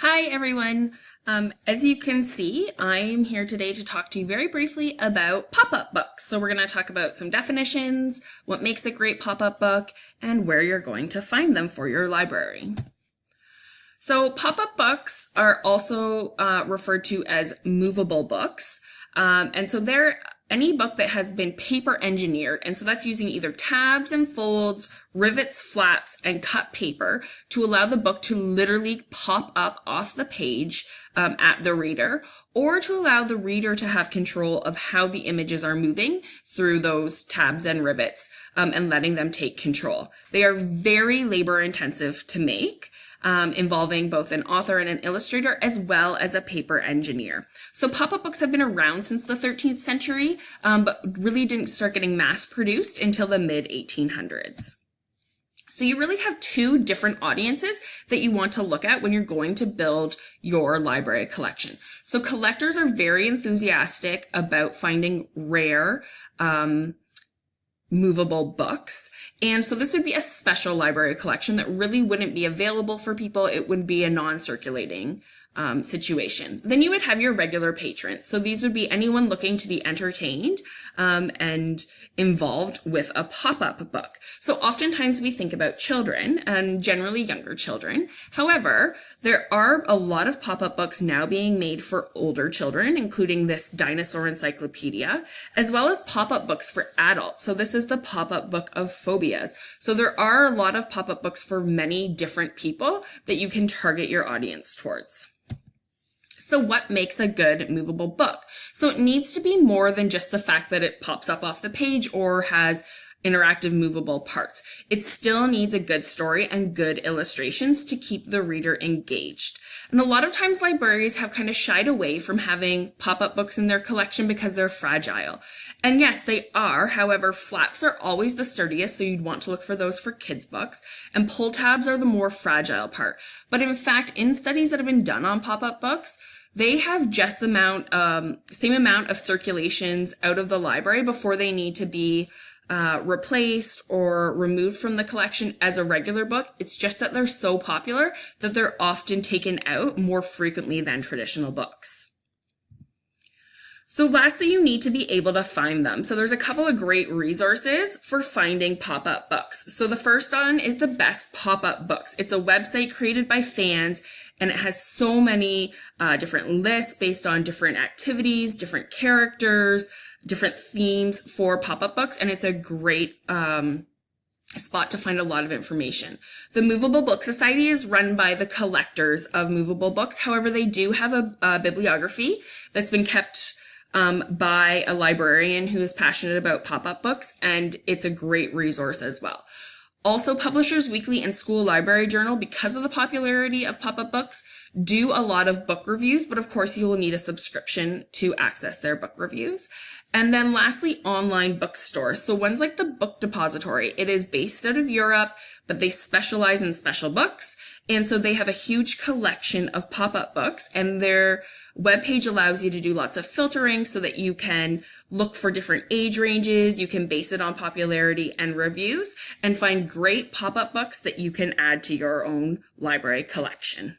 Hi everyone. As you can see, I am here today to talk to you very briefly about pop-up books. So we're going to talk about some definitions, what makes a great pop-up book, and where you're going to find them for your library. So pop-up books are also referred to as movable books. And so they're any book that has been paper engineered. And so that's using either tabs and folds, rivets, flaps, and cut paper to allow the book to literally pop up off the page at the reader, or to allow the reader to have control of how the images are moving through those tabs and rivets and letting them take control. They are very labor intensive to make. Involving both an author and an illustrator, as well as a paper engineer. So pop-up books have been around since the 13th century, but really didn't start getting mass produced until the mid-1800s. So you really have two different audiences that you want to look at when you're going to build your library collection. So collectors are very enthusiastic about finding rare, movable books. And so this would be a special library collection that really wouldn't be available for people. It would be a non-circulating situation. Then you would have your regular patrons. So these would be anyone looking to be entertained and involved with a pop-up book. So oftentimes we think about children, and generally younger children. However, there are a lot of pop-up books now being made for older children, including this dinosaur encyclopedia, as well as pop-up books for adults. So this is the pop-up book of phobias. So there are a lot of pop-up books for many different people that you can target your audience towards. So what makes a good movable book? So it needs to be more than just the fact that it pops up off the page or has interactive movable parts. It still needs a good story and good illustrations to keep the reader engaged. And a lot of times libraries have kind of shied away from having pop-up books in their collection because they're fragile. And yes, they are. However, flaps are always the sturdiest, so you'd want to look for those for kids' books. And pull tabs are the more fragile part. But in fact, in studies that have been done on pop-up books, they have just the same amount of circulations out of the library before they need to be replaced or removed from the collection as a regular book. It's just that they're so popular that they're often taken out more frequently than traditional books. So lastly, you need to be able to find them. So there's a couple of great resources for finding pop-up books. So the first one is the Best Pop-Up Books. It's a website created by fans, and it has so many different lists based on different activities, different characters, different themes for pop-up books, and it's a great spot to find a lot of information. The Movable Book Society is run by the collectors of movable books. However, they do have a bibliography that's been kept by a librarian who is passionate about pop-up books, and it's a great resource as well. Also, Publishers Weekly and School Library Journal, because of the popularity of pop-up books, do a lot of book reviews, but of course you will need a subscription to access their book reviews. And then lastly, online bookstores. So ones like the Book Depository. It is based out of Europe, but they specialize in special books. And so they have a huge collection of pop-up books, and their webpage allows you to do lots of filtering so that you can look for different age ranges. You can base it on popularity and reviews and find great pop-up books that you can add to your own library collection.